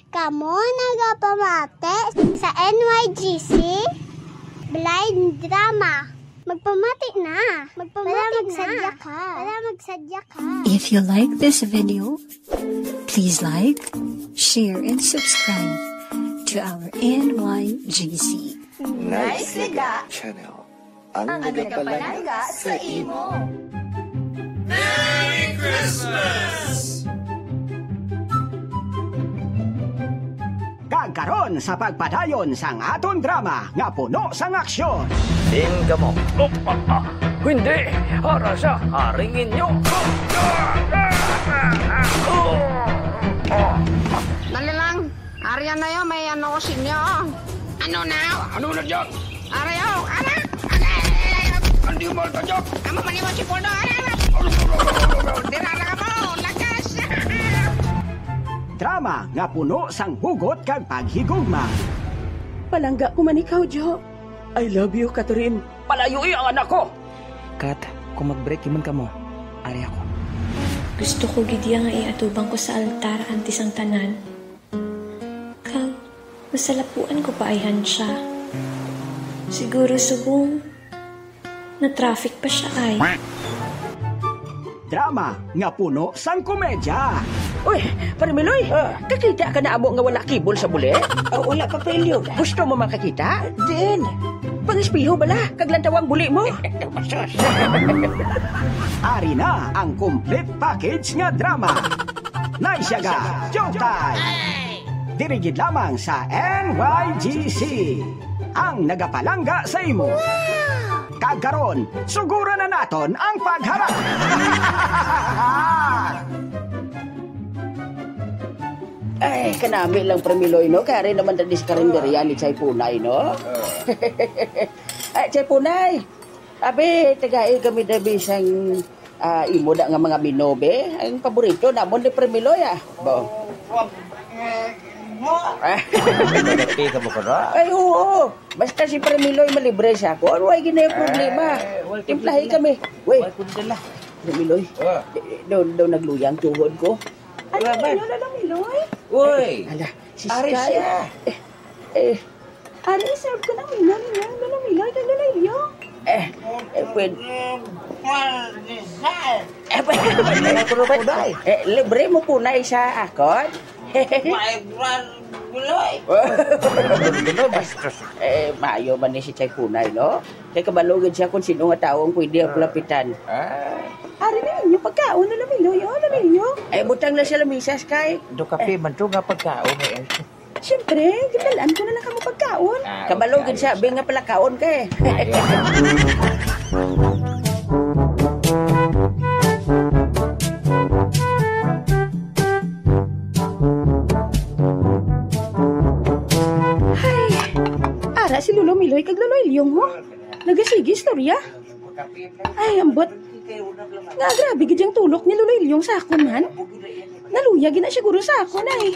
Kamo nagapamate sa NYGC Blind Drama. Magpamati na. Magsadya ka. If you like this video, please like, share, and subscribe to our NYGC Nice Liga Channel. Ang nagapalaga sa imo. Merry Christmas! Kagkaron sa pagpadayon sang aton drama nga puno sang aksyon. Tingga mo. Hindi. Para sa haringin nyo. Dali lang. Aryan na yun. May ano ko sinyo. Ano na? Ano na dyan? Arayo. Ano? Hindi mo ito dyan. Kamu maniwan si Poldo. Dirara ka mo. Lakas. Drama nga puno sang hugot kag paghigugma. Palangga ko man ikaw, Jo. I love you, Catherine. Palayui ang anak ko. Kat, kung mag-break man ka mo, ari ako. Gusto ko gidya nga iatubang ko sa altar antes ang tanan. Kag, masalapuan ko pa ayhan siya. Siguro subong na traffic pa siya ay. Drama nga puno sang komedya. Uy, Parmiloy, kakita ka na amo nga wala kibol sa buli? Wala pa prelyo. Gusto mo makakita? Din. Pangispiho bala, kaglantawang buli mo. Ari na ang complete package nga drama. Naisyaga, Showtime! Dirigid lamang sa NYGC. Ang nagapalangga sa imo. Kagkaron, sugura na naton ang pagharap. Ay, kanami lang Parmiloy, no? Kaya rin naman dadis ka rin ni Chay Punay, no? Ay, Chay Punay! Abi, tagay kami dabi siyang imo da nga mga binobe. Ang paborito namon ni Parmiloy, Bo. Pagkati ka mo ka na? Ay, oo. Basta si Parmiloy malibre siya ko. Ano ay ginaya problema? Timplahi kami. Uy, Parmiloy, daw nagluyang tuhod ko. Ano na Miloy? Uy! Ala, si Ari Sky. siya. Ari, serve ko ng Miloy, kagalay yo. Pwede. Libre mo punay sa akon? Maayo man ni si Chay Punay, no? Kaya kabalugin siya kung sino nga taong pwede ang lapitan. Ari na inyo, pagkaon na Miloy, na ninyo. Butang na siya lamisa, Sky. Do kape man to nga pagkaon eh. Siyempre, ginalaan ko na lang kamo pagkaon. Kabalugin siya, nga pala kaon ka eh. Ara si Lolo Miloy kag Lolo Ilyong mo. Nagasigi istorya. Ay, ambot. Nga grabe gidyang tulok ni Lolo Ilyong sa akon man. Naluya gina siguro sa akon ay.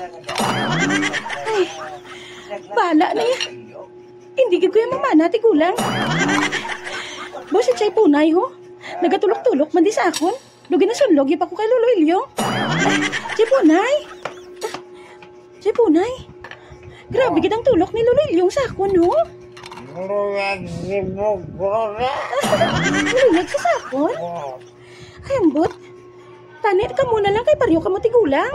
Ay, bala na yan. Hindi gid ko yung mamana tigulang. Boss, si Chay Punay ho. Nagatulok-tulok man di sa akon. Lugi na sunlog pa ko kay Lolo Ilyong. Ay, Chay Punay. Chay Punay. Grabe gid ang tulok ni Lolo Ilyong sa akon, no? Nuluyag sa sakon? Ay, ambot. Tanit ka muna lang kay pariyo ka mo tigulang.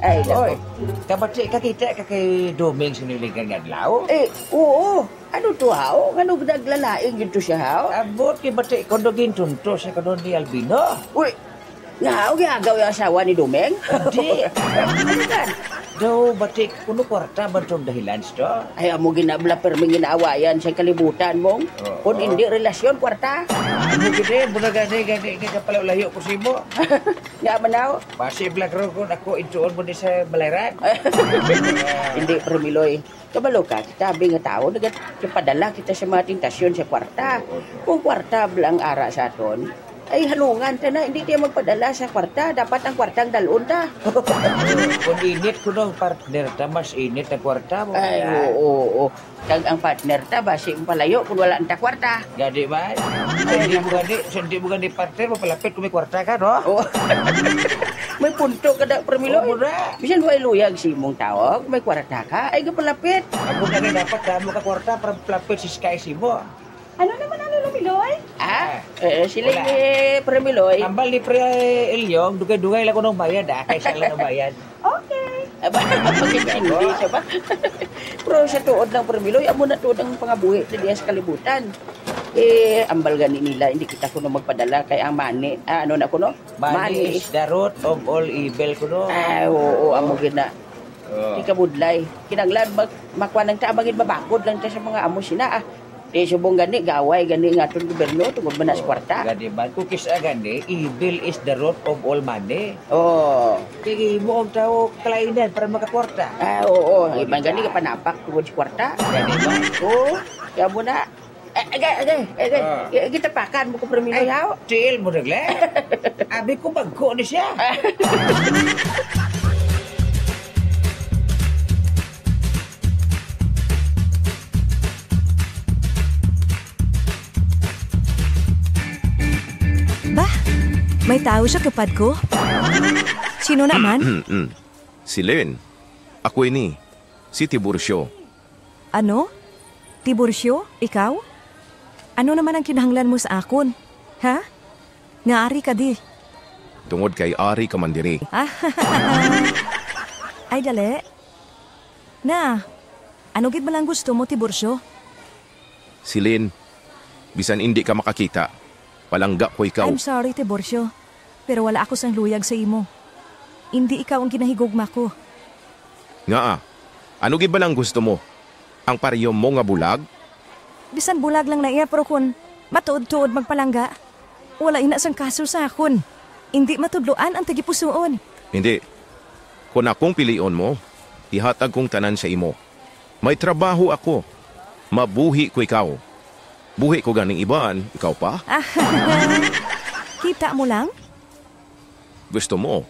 Ay, Oy, kabati kakita ka kay Doming siniling kang adlaw? Oo. Ano to, hao? Ano naglalaing yun to siya, hao? Abot kay bati ko dogin tunto sa kanon ni Albino. Uy, nga, gagaw yung asawa ni Domeng? Hindi. Ano kan? Daw bati kuno kwarta ba itong dahilan to? Ay, amo ginabla perming ginaawayan sa kalibutan mong. Kung hindi relasyon, kwarta. Ano gini, muna gani kapalaw layo ko si mo. Nga manaw? Pasibla ko kung ako intuon mo ni sa Balayran. Hindi, Parmiloy. Kabalo ka, tabi nga tao, nagpadala kita sa mga tintasyon sa kwarta. Kung kwarta blang ara sa aton, Ay, halungan ta na. Hindi tayo magpadala sa kwarta. Dapat ang kwartang dalon ta. Kung init ko no, partner ta, mas init ang kwarta mo. Ay, oo. Kag ang partner ta, basi ang palayo kung wala ang ta kwarta. Gadi ba? Hindi mo gani partner, mapalapit kung may kwarta ka, no? Oo. May punto ka na, Permiloy. Oo na. Bisan mo ay luyag si mong tawag, may kwarta ka, ay kapalapit. Ako na rin dapat damo ka kwarta para malapit si Sky Sibo. Ano naman ang Lumiloy? Sila Wala. ni Permiloy. Ambal ni Pre Elyong, dugay-dugay lang ko ng bayad, kaysa lang ng bayad. Okay. Aba, maging siya ba? Pero sa tuod ng Permiloy, amo na tuod ang pangabuhi sa diya sa kalibutan. Ambal gani nila, hindi kita ko na magpadala kay ang mani. Ano na ko no? Money is the root of all evil ko no. Oo, amo gina. Di ka budlay. Kinanglan, makwa ng taabangin babakod lang ta sa mga amo sina. Subong gani, gaway gani nga itong gobyerno, tungkol ba na sa kwarta? Gadi ba? Kukis gani, evil is the root of all money. Oo. Tigi mo ang tao kalainan para makakwarta. Oo. Ibang gani ka panapak tungkol sa kwarta. Gadi ba? Oo. Kaya mo na. Kita pakan mo ko Permiloy yaw. Chill mo nagle. Abi ko bagko ni siya. Bah, may tao siya kapad ko. Sino naman? Si Len. Ako ini. Si Tiburcio. Ano? Tiburcio? Ikaw? Ano naman ang kinahanglan mo sa akon? Ha? Ngaari ka di. Tungod kay Ari Kamandiri. Ay, dali. Na, ano gid man lang gusto mo, Tiburcio? Si Len. Bisan hindi ka makakita. Palangga ko ikaw. I'm sorry, Tiburcio. Pero wala ako sang luyag sa imo. Hindi ikaw ang ginahigugma ko. Nga ano gid ba lang gusto mo? Ang pariyom mo nga bulag? Bisan bulag lang na iya, pero kun matuod-tuod magpalangga, wala ina sang kaso sa akon. Hindi matudloan ang tagipusoon. Hindi. Kung akong pilion mo, ihatag kong tanan sa imo. May trabaho ako. Mabuhi ko ikaw. Buhi ko ganing ibaan, ikaw pa? Kita mo lang? Gusto mo?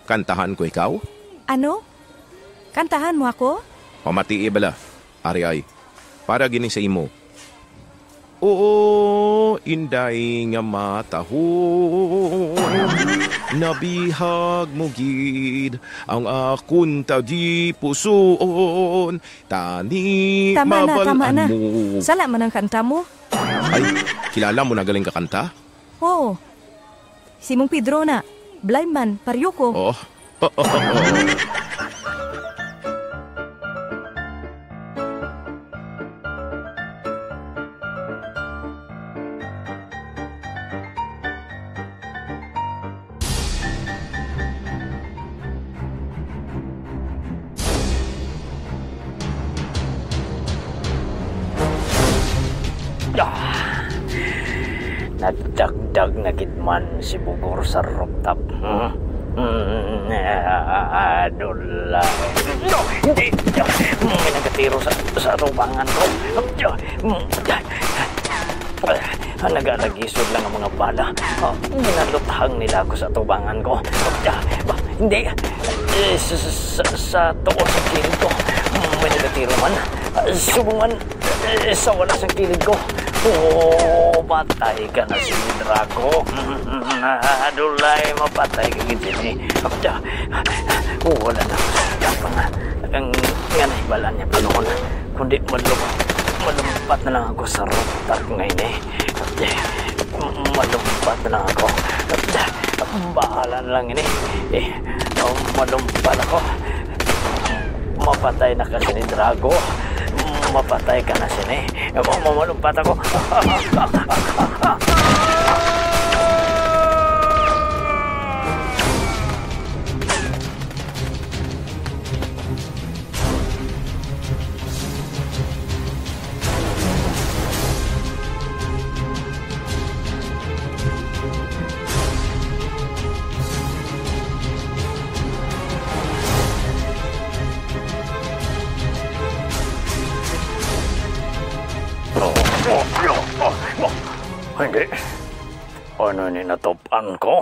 Kantahan ko ikaw? Ano? Kantahan mo ako? Pamatii bala, ari ay. Para gini sa imo. Oo, inday nga matahon, nabihag mo gid ang akon tagi pusoon, tani mabalaan mo. Sala man ang kanta mo. Ay, kilala mo na galing kakanta? Oo. Simong Pedro na, blind man, pariyo ko. Oh. Nagdagdag na gidman si Bugor sa rooftop. Adula. Hindi. May nagatiro sa rubangan ko. Nagalagisod lang ang mga bala. Minaluthang nila ako sa tubangan ko. Hindi. Sa tuon sa kilid ko. May nagatiro man. Subungan sa wala sa kilid ko. Patay ka na si Drago. Adulay, mapatay ka gini. Wala na ako sa kapang. Ang nganay niya pa noon. Kundi malumpat na lang ako sa rooftop ngayon eh. Malumpat na lang ako. Bahala na lang ini. Malumpat ako. Mapatay na kasi ni Drago. Mapatay ka na sini. Malumpat ako. Ano ni natopan ko?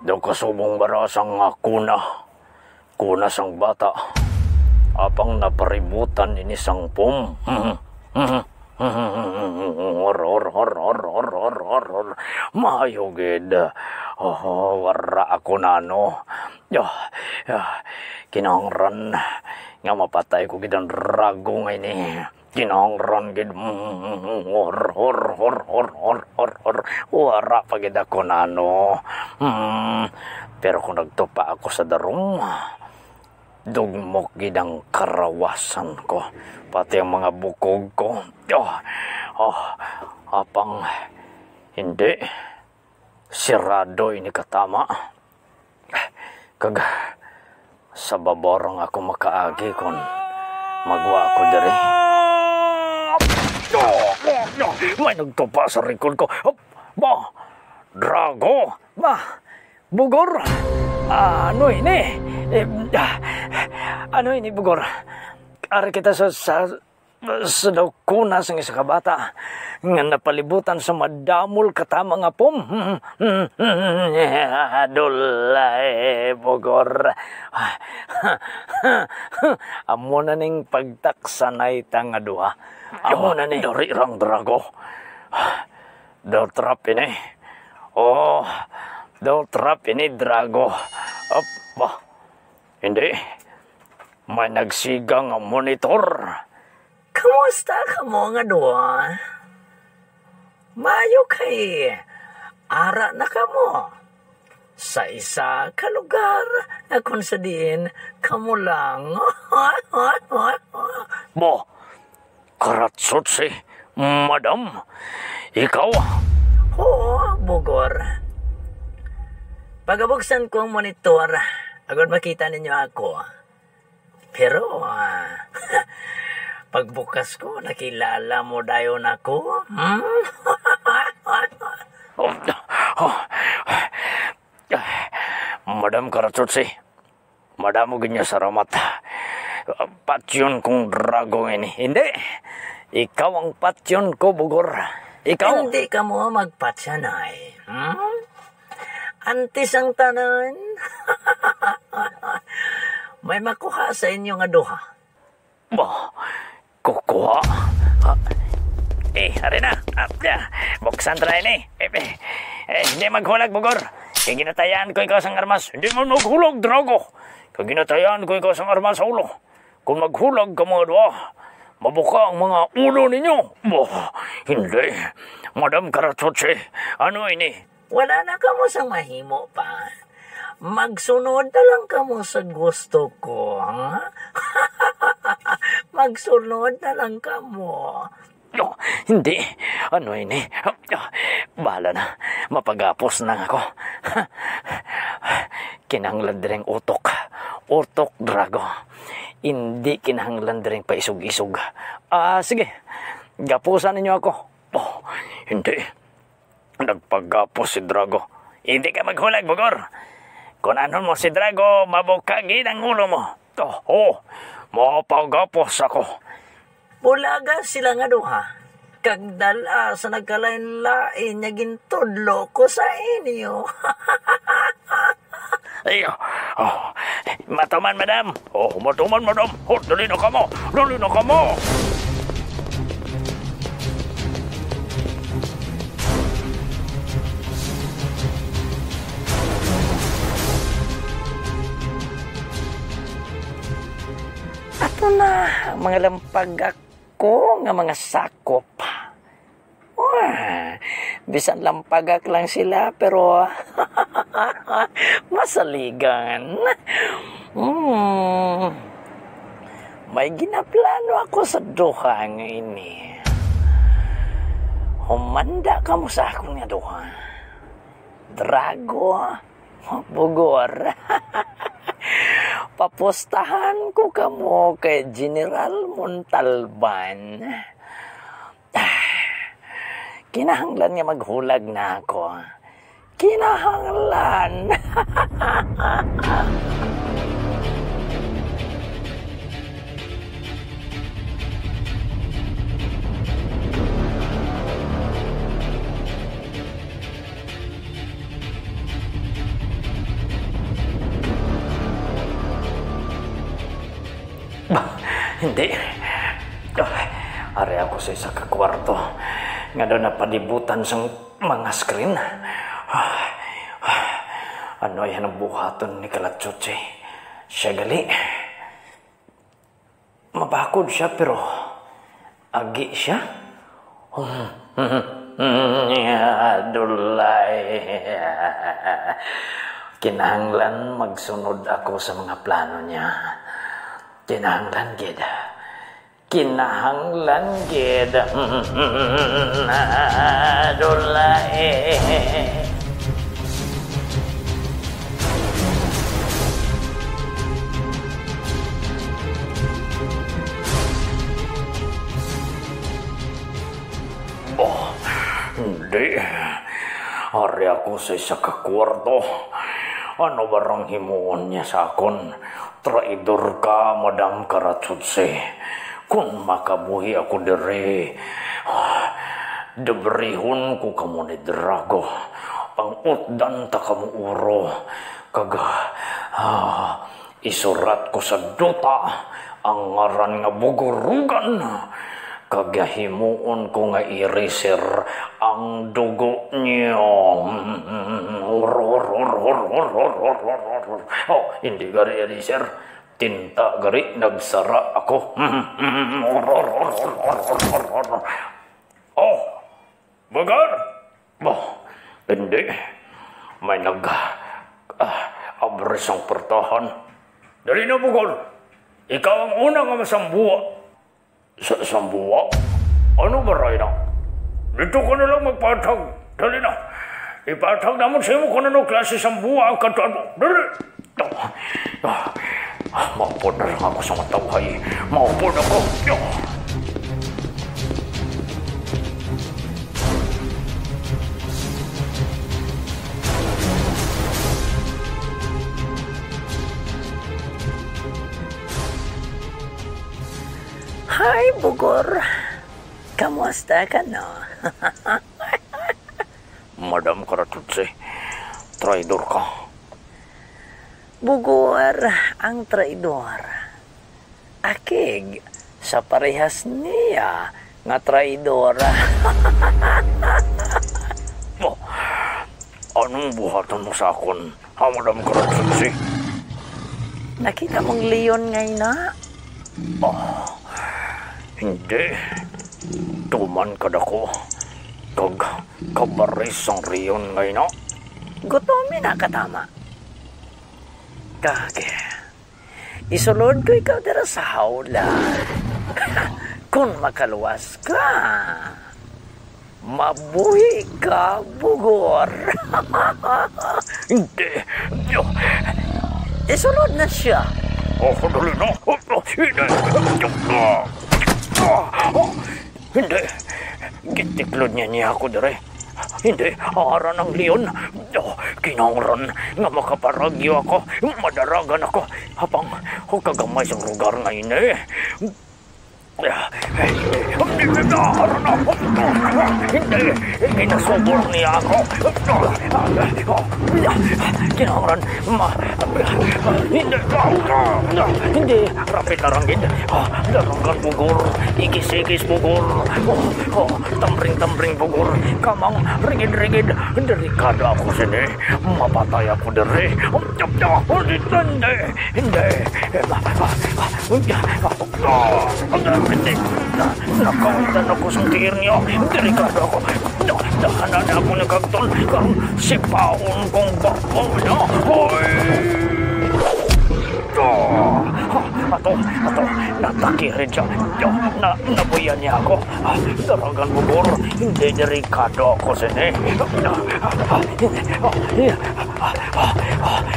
Daw kasubong barasang kuna. Kuna sang bata. Apang napaributan ini sang pum. Mayo gid. Wara ako nano. Kinahangran nga mapatay ko gid ang drago nga ini. Kinahangran gid. Wara pa gid ako nano. Pero kung nagtupa ako sa darong, dugmok gid ang karawasan ko, pati ang mga bukog ko. Apang hindi sirado ini katama. Kag sa baborang ako makaagi kon magwa ako diri. May nagtupa sa rikod ko. Drago! Bugor! Ano ini? Ano ini, Bugor? Ari kita sa daw kuna sa isa ka bata nga napalibutan sa madamol katama nga pom. Adulay, Bugor. Amo na ning pagtaksanay tanga duha. Amo na ni dorirang drago. Daw trap ini. Daw trap ini drago. Hindi. May nagsigang monitor. Kamusta ka mo nga doon? Mayo kay ara na ka mo. Sa isa ka lugar na kung sadiin kamo lang. Karatsot si Madam. Ikaw? Oo, Bugor. Pagabuksan ko ang monitor, agad makita ninyo ako. Pero, pagbukas ko, nakilala mo dayon ako? Madam Karatsutsi, Madam mo ganyan sa ramat. Patyon kong drago ini. Hindi, ikaw ang patyon ko, Bugor. Ikaw? Hindi ka mo magpatyan ay. Antis ang tanan. May makuha sa inyo nga duha. Kukuha? Hari na. Buksan try ni. Hindi maghulag, Bugor. Kaya ginatayan ko ikaw sang armas. Hindi mo maghulag, drago. Kaya ginatayan ko ikaw sang armas sa ulo. Kung maghulag ka mga duha, mabuka ang mga ulo ninyo. Hindi. Madam Karatsutsi, ano ini? Wala na ka mo sa mahimo pa. Magsunod na lang ka mo sa gusto ko, ha? Magsunod na lang ka mo. Hindi. Ano ini? Bahala na. Mapagapos na ako. Kinahanglan direng utok. Utok, drago. Hindi kinahanglan direng paisog-isog. Sige. Gapusan ninyo ako. Hindi. Nagpagapos si Drago. Hindi ka maghulag, Bugor. Kung ano mo si Drago, mabukagin ang ulo mo. Mapagapos ako. Bulaga sila nga duha. Kagdala sa nagkalain-lain niya gintudlo ko sa inyo. Matuman, Madam. Matuman, Madam. Dali na ka mo. Dali na ka mo. Ato na mga lampag ako nga mga sakop. Bisan lampagak lang sila pero masaligan. May ginaplano ako sa duha nga ini. Humanda ka mo sa akong nga duha. Drago, Bugor. Papostahan ko kamo kay General Montalban. Kinahanglan nga maghulag na ako. Kinahanglan. Hindi. Ari ako sa isa ka kwarto. Nga doon napalibutan sa mga screen. Ano yan ang buhaton ni Kalatsuchi? Siya gali. Mabakod siya pero agi siya. Dulay. Kinahanglan magsunod ako sa mga plano niya. Kinahanglan gid. Kinahanglan gid. Dulay. Hindi. Ari ako sa isa ka kwarto. Ano barang himuon niya sa akon? Traidor ka, Madam Karatsuchi. Kung makabuhi ako dire, debrihon ko kamo ni Drago. Pangutdan ta kamo uro. Isurat ko sa duta ang ngaran nga bugurugan. Kagahimuon ko nga i-reser ang dugo niyo. Oh, hindi gari i-reser. Tinta gari, nagsara ako. Oh, bagar? Hindi. May abres ang pertahan. Dali na, Bugol. Ikaw ang unang nga masambuwa. Sambuwa? Ano ba, Rayna? Dito ka na lang magpatag. Dali na. Ipatag naman sa iyo kung ano klase sambuwa ang katado. Dali! Maupod na lang ako sa matawhay. Maupod ako. Hi, Bugor. Kamusta ka, no? Madam Karatsuchi, traidor ka. Bugor, ang traidor. Akig, sa parehas niya nga traidor. Anong buhatan mo sa akon, ha, Madam Karatsuchi? Nakita mong leon ngayon na? Hindi. Tuman ka dako. Kabaris ang riyon ngayon na. Gutomin na katama. Kage, isulod ko ikaw dira sa hawla. Kung makaluwas ka, mabuhi ka, Bugor. Hindi. Isulod na siya. Dali na. Hindi. Gitiklod niya ako dire. Hindi. Aran ang leon. Kinangran nga makaparagyo ako. Madaragan ako. Habang kagamay sa lugar ngayon eh. Hindi. Ginasubor niya ako. Kinangran. Hindi. Rapid larangin. Larangan, Bugor. Igis-igis, Bugor. Tambring-tambring, Bugor. Kamang rigid-rigid. Delikado ako sini. Mapatay ako diri. Hindi. Hindi. Nakauntan ako sa tiir niyo. Delikado ako. Dahanan ako nagagtol. Kang sipaon kong bako niyo. Hoy! Ato, natakiri siya. Nabuyan niya ako. Daragan, Bugor. Hindi delikado ako sini.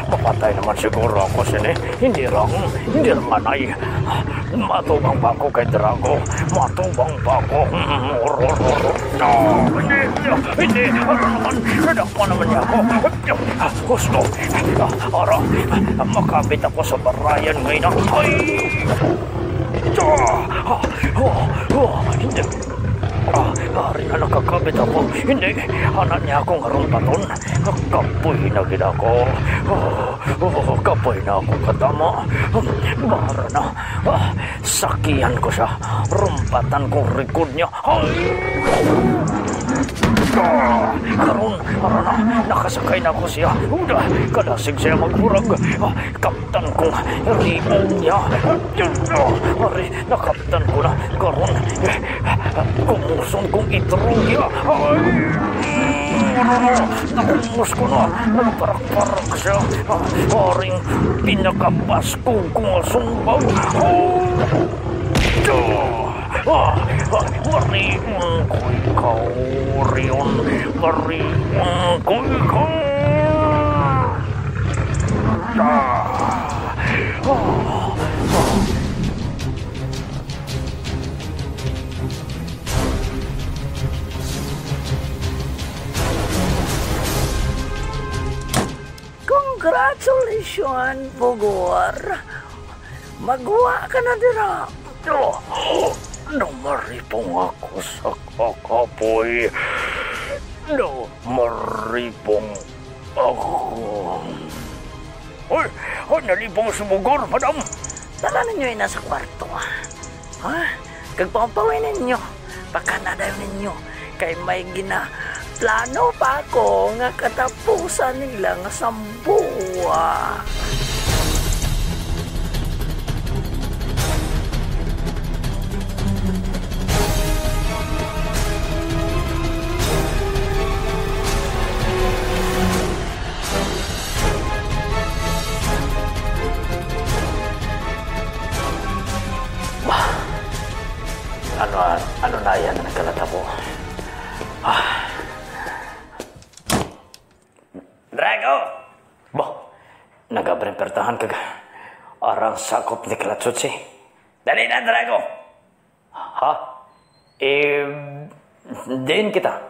Papatay naman siguro ako sini. Hindi ranganay. Matubang pa ako kay Drago. Matubang pa ako. Hindi. Nadakpa naman niya ako. Gusto. Ara, makabit ako sa barayan ngayon. Ay! Hindi. Ari na nakakabit ako. Hindi, anak niya akong harumpaton. Kapoy na gid ako. Kapoy na ako katama. Bara na. Sakihan ko siya. Rumpatan ko record niya. Karon, nakasakay na ko siya. Kalasig siya maghurag. Kaptan kong riong niya. Ari, nakaptan ko na. Karon, kumusong kong itrong niya. Nakumus ko na. Nagparak-parak siya. Aring pinakapasko kong asumbaw. Mariun ko ikaw, Rion. Mariun ko ikaw. Congratulations, Bogor. Magwa ka na dira. Namaripong ako sa kakapoy. Namaripong ako. Hoy, nalipong sa Bogor, madam. Dala ninyo yun nasa kwarto. Ha? Kagpapawin ninyo. Pakanadayon ninyo. Kay may plano pa ako nga katapusan nila nga sambuwa. Ano na yan na nagkalata mo? Drago! Bah, nagabrempertahan ka arang sakop ni Kalatsutsi. Dali na, Drago! Ha? Din kita.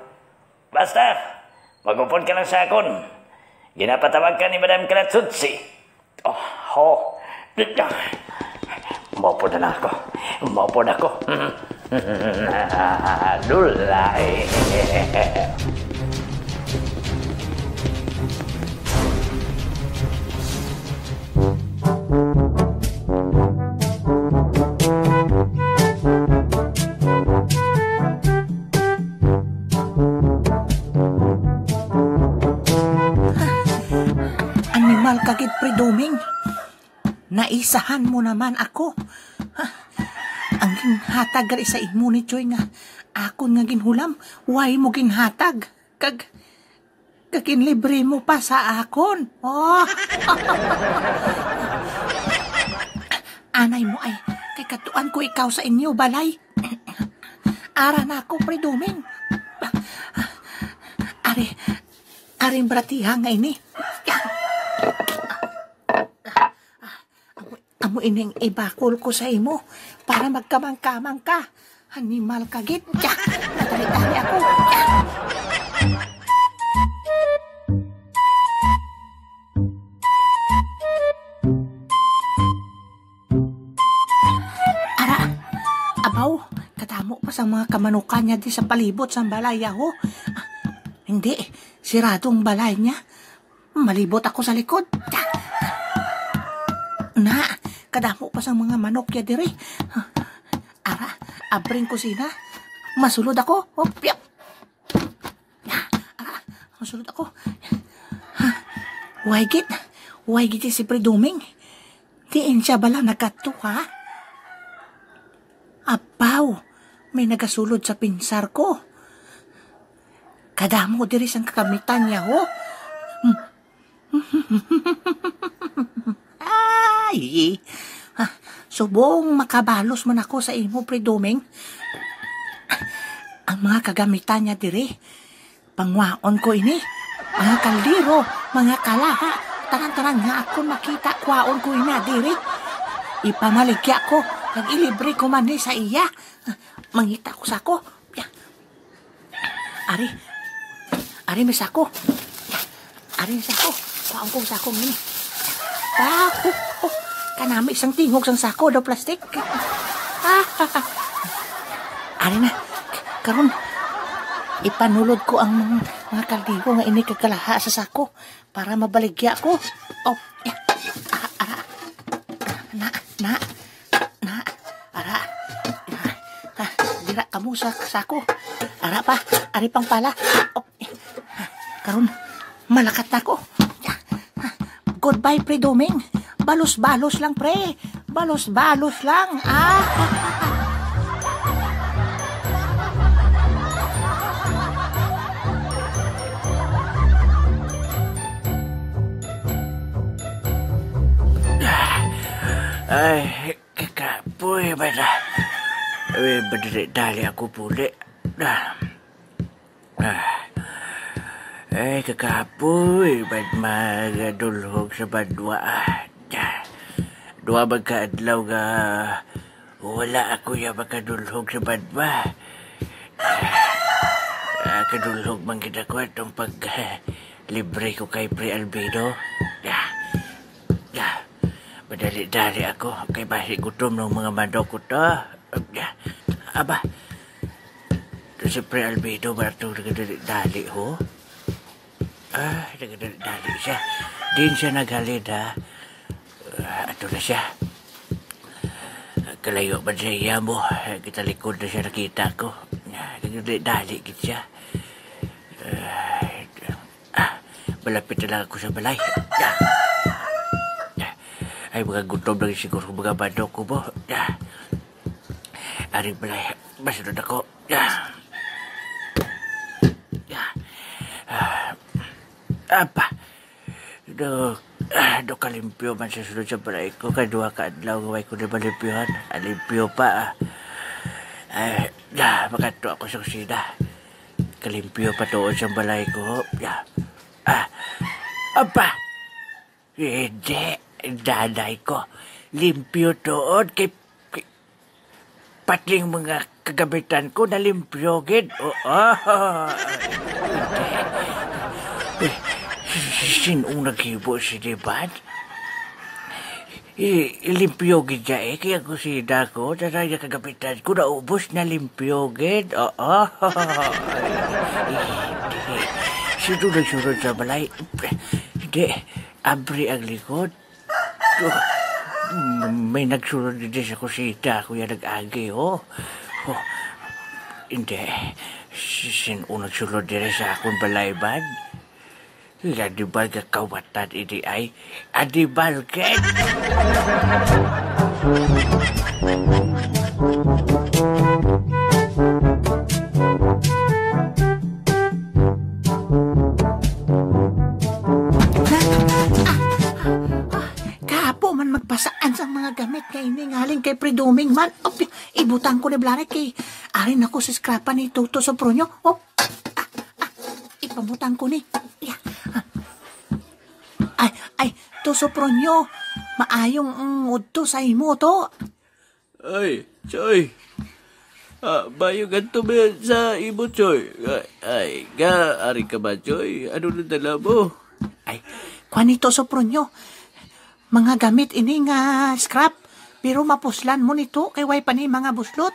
Basta, magupon ka lang sa akon. Ginapatawag ka ni Madam Kalatsutsi. Maupo na ako. Maupo na ako. Dulay. Animal kagid Pridoming. Naisahan mo naman ako. Ang ginhatag gali sa imo ni Choy nga akon nga ginhulam, why mo ginhatag? Kaginlibre mo pa sa akon. Anay mo ay, kay katuan ko ikaw sa inyo, balay. Ara na ako, Pridoming. Aring bratiha nga ini. Amo ining ibakol ko sa imo para magkamang-kamang ka. Animal kagit. Natali-tali ako. Ara, abaw, katamo pa sa mga kamanukan niya di sa palibot sa balaya ho. Hindi, siradong balay niya. Malibot ako sa likod. Na, kadamo pa sa mga manok ya dire. Ara, abring kusina. Masulod ako. Piap. Ara, masulod ako. Waygit si Pridoming. Diin siya bala nagato, ha? Abaw, may nagasulod sa pinsar ko. Kadamo dire sang kakamitan niya, ho. Ay, subong makabalos man ako sa imo, Pridoming. Ang mga kagamitan niya dire, pangwaon ko ini, mga kaldiro, mga kalaha, tanang-tanang nga ako makita kwaon ko ina dire. Ipamaligya ko, nag-ilibre ko man sa iya. Mangita ko sa ko. Ari may sako. Ari sako, kwaon ko sako ini. Kanami isang tingog sang sako daw plastik. Ari na, karon Ipanulod ko ang mga kaldero nga ini kagalaha sa sako para mabaligya ko. Oh, ya. Ara. Na. Ara. Dira kamu sa sako. Ara pa, ari pang pala. Oh, karon malakat na ko. Goodbye, Pre Doming. Balos-balos lang, pre. Balos-balos lang. Ay, kakapoy ba na? Badali ako puli. Ay, kakapoy ba't magadulhog sa badwa? Dua magkaadlaw nga wala ako ya makadulhog sa badwa. Kadulhog man kita ko itong libre ko kay Pre Albedo. Madali-dali ako kay basi gutom ng mga mandok ko to. Aba, ito si Pre Albedo ba ito nagadali ho? Nagadali siya. Din siya naghalid ha. Ato na siya. Kalayo ba siya iya mo? Kita likod na siya nakita ko. Nagadali git siya. Malapit na lang ako sa balay. Ay, mga gutom lang siguro mga bandok ko mo. Aring balay, masunod ako. Apa? Do kalimpyo man sa sunod sa balay ko. Kadua kaadlaw gaway ko na malimpyohan. Alimpyo pa. Makato ako sa kusina. Kalimpyo pa doon sa balay ko. Apa? Hindi. Daday ko. Limpyo doon kay patling mga kagamitan ko na limpyo gid. Sinong naghibo si Diban? Limpyo gid siya kaya kusina ko. Taray na kagamitan ko naubos na limpyo gid. Sino nagsunod sa balay? Hindi. Abri ang likod. May nagsunod din sa kusita. Kuya nag-agi, hindi. Sino nagsunod din sa akong balayban? Adibal ka kawatan ini ay adibal ken. Magpasaan sa mga gamit kay ngaling kay Pre Doming man. Ibutang ko ni Blanek kay arin ako sa skrapan ni Toto Sopronyo. Ipamutang ko ni. Ay, Toto Sopronyo, maayong udto sa imo to. Ay, Choy. Bayo ganto ba sa imo, Choy? Ay, ari ka ba, Choy? Ano na dala mo? Ay, Juanito Sopronyo, mga gamit ini nga scrap, pero mapuslan mo nito kay way pa ni mga buslot.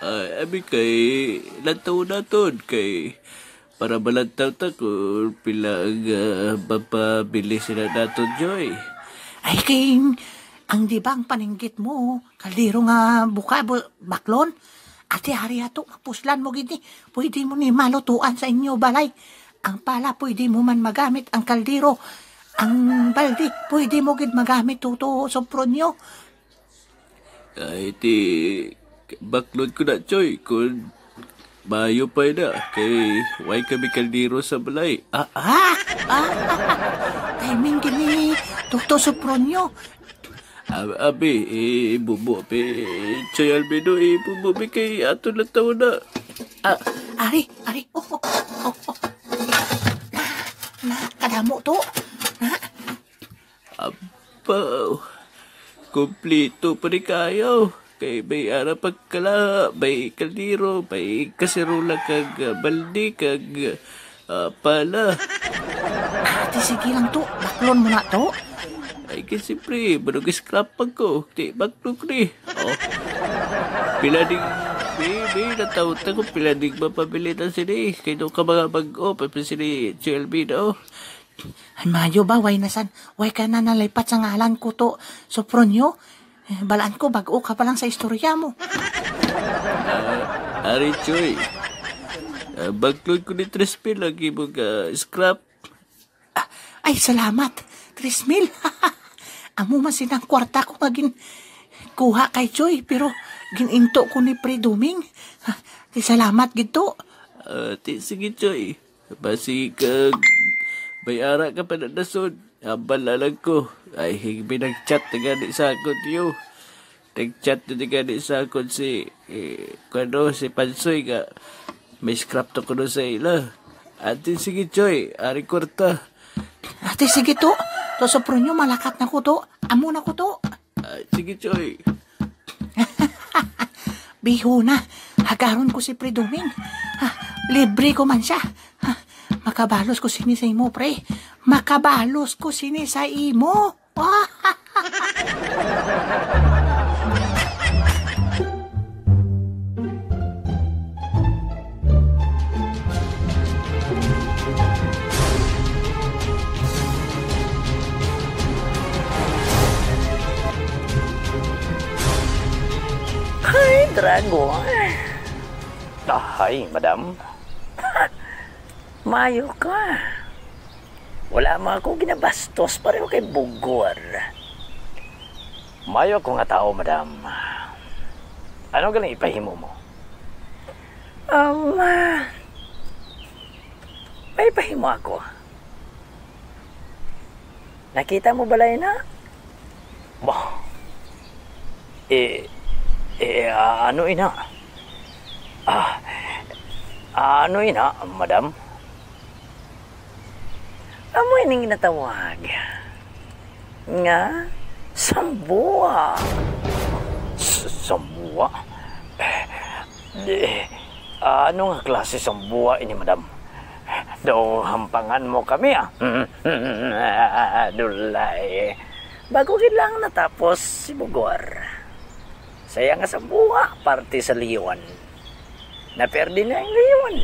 Ay, abi kay lantaw naton kay para balantaw ta ko pila mapabili sila naton, Joy. Ay kay ang dibang paninggit mo, kaldero nga buka baklon. Ate hari ato mapuslan mo gini, pwede mo ni malutuan sa inyo balay. Ang pala pwede mo man magamit ang kaldero. Ang baldi, pwede mo gid magamit Toto Sopronyo. Ay, baklod ko na, Choy. Kung mayo pa na, kay way kami kaldero sa balay. Timing gini, Toto Sopronyo. Abi, bubo, Choy Albedo, bubo, kay ato na taon na. Ari, kadamo to. Apaw, kumplito pa rin kayo. Kay may ara pagkala, may kaldero, may kaserula kag baldi kag pala. Ate, sige lang to. Baklon mo na to. Ay, kasi pre, manong scrap ko. Di baklog ni. Pila ding Baby, natawta ko pila di mapabilitan sini. Kaya doon ka mga mag-o, papil sini CLB daw. Ay, mayo ba, way nasan? Way ka na nalipat sa ngalan ko to. Sopronyo, balaan ko, bago ka pa lang sa istorya mo. Ari, Choy. Baglod ko ni 3,000 lagi mo ka scrap. Ay, salamat. 3,000. Amo man sinang kwarta ko maging kuha kay Choy, pero gininto ko ni Pre Duming. Salamat gito. Sige, Choy. Basi kag bayara ka pa na nasod. Habal lang ko. Ay, higbi nag-chat na gani sa akon niyo. Nag-chat na gani sa akon si si Pansoy ka. May scrap to ko na sa ila. Ate, sige, Choy. Ari kwarta. Ate, sige to. To Sopronyo, malakat na ko to. Amo na ko to. Sige, Choy. Biho na. Hagaron ko si Pre Duming. Libre ko man siya. Makabalos ko sini sa imo, Pre. Makabalos ko sini sa imo. Hi, Drago. Hi, madam. Mayo ka. Wala mo ako ginabastos, pareho kay Bugor. Mayo ko nga tao, madam. Ano galing ipahimo mo? May ipahimo ako. Nakita mo balay na? Bah. Ano ina? Ano ina, madam? Amoy ning natawag. Nga, sambua. Sambua? Ano nga klase sambua ini, madam? Daw hampangan mo kami, Dulay. Bago lang natapos si Bugor. Saya nga sambua, parte sa Liwan. Naperdi na yung Liwan.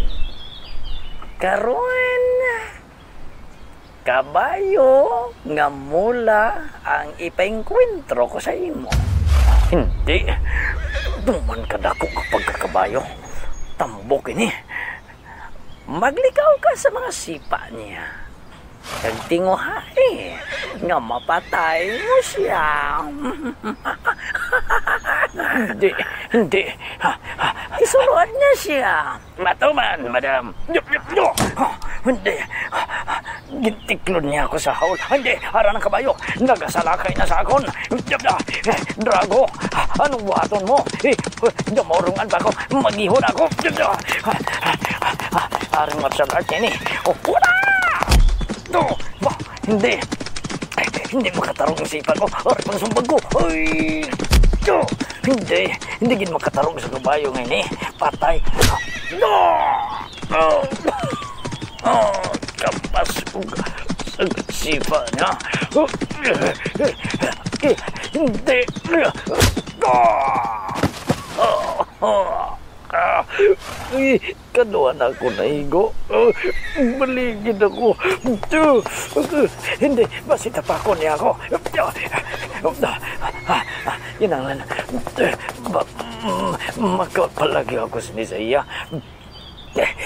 Karon, kabayo nga mula ang ipaengkwentro ko sa imo. Hindi. Duman ka dako kapag kakabayo. Tambok ini. Maglikaw ka sa mga sipa niya. Nagtinguhay nga mapatay mo siya. Hindi. Isuruan niya siya. Matuman, madam. Hindi. Gintiklon niya ako sa haul. Hindi, hara ng kabayo. Nagasalakay na sa akon. Drago, anong buhaton mo? Dumurungan ba ako? Maghihon ako. Haring martial art yan eh. Wala! Hindi. Hindi makatarong ang sipan ko. Haring pang sumbag ko. Hindi gin makatarong sa kabayo ngayon eh. Patay. Kapas ko sa sipa niya. Hindi. Kanuan ako na higo. Baligid ako. Hindi. Basita pa ako niya ako. Inangan. Makapalagi ako sinisaya.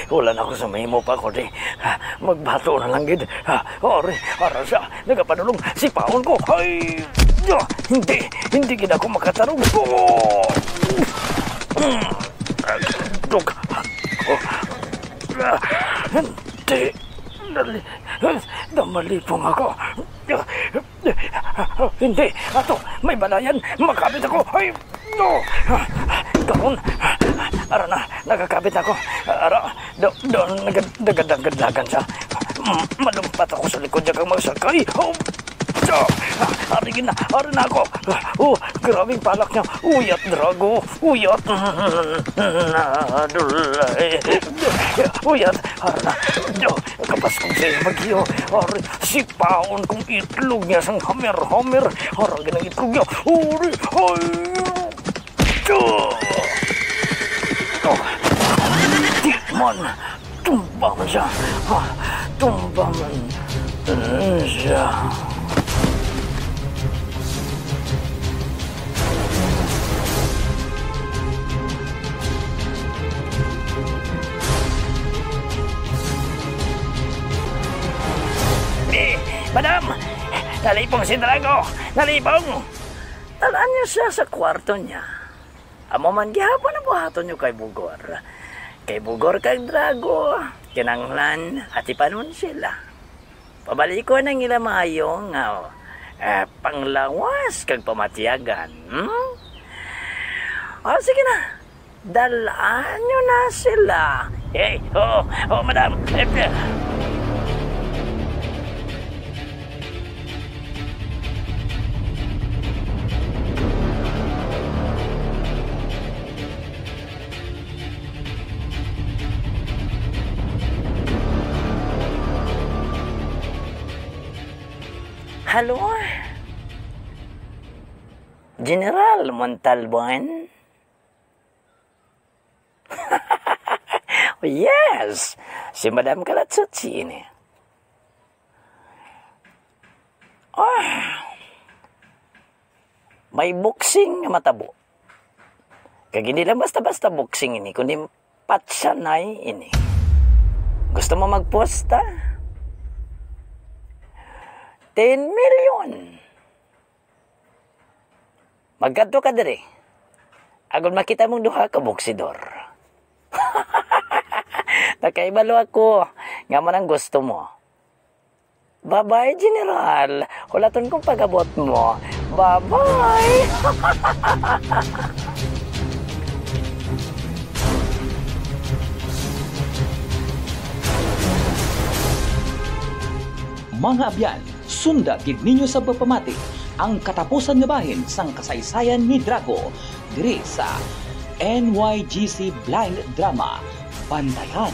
Wala na ako sa mahimo pa ako, magbato na lang gid. Ara siya, nagapanulong si paon ko. Ay! Hindi gid ako makatarong. Hindi. Namalipong ako. Hindi. Ato, may balayan. Makabit ako. Ay! Karon. Ara na, nakakabit ako. Ara, doon nagadagadagan siya. Malumpat ako sa likod niya kang magsakay. Ari na ako. Grabing palak niya. Uyat, Drago. Uyat. Dulay. Uyat. Ara na. Kapas kong sa'yo maghiyo. Ari, sipaon kong itlog niya sang hamer. Ara, ganang itlog niya. Uri. Ay. kwarto. Di man, tumba man siya. Tumba man siya. Madam! Nalipong si Drago! Nalipong! Talaan niyo siya sa kwarto niya. Amo man gihapon na buhaton niyo kay Bugor. Kay Bugor kay Drago. Kinanglan at ipanon sila. Pabaliko ng ila maayo nga panglawas kag pamatiyagan. Sige na. Dalaan niyo na sila. Madam. Halo? General Montalban? Yes! Si Madam Kalatsutsi ini. May boxing na matabo. Kag hindi lang basta-basta boxing ini, kundi patsanay ini. Gusto mo magposta? 10 million. Magkadto ka diri. Agon makita mong duha ka boksidor. Nakaibalo ako. Nga man ang gusto mo. Bye-bye, General. Hulaton kong pag-abot mo. Bye-bye. Mga abyan, sunda gid ninyo sa pagpamati ang katapusan nga bahin sang kasaysayan ni Drago diri sa NYGC Blind Drama. Bantayan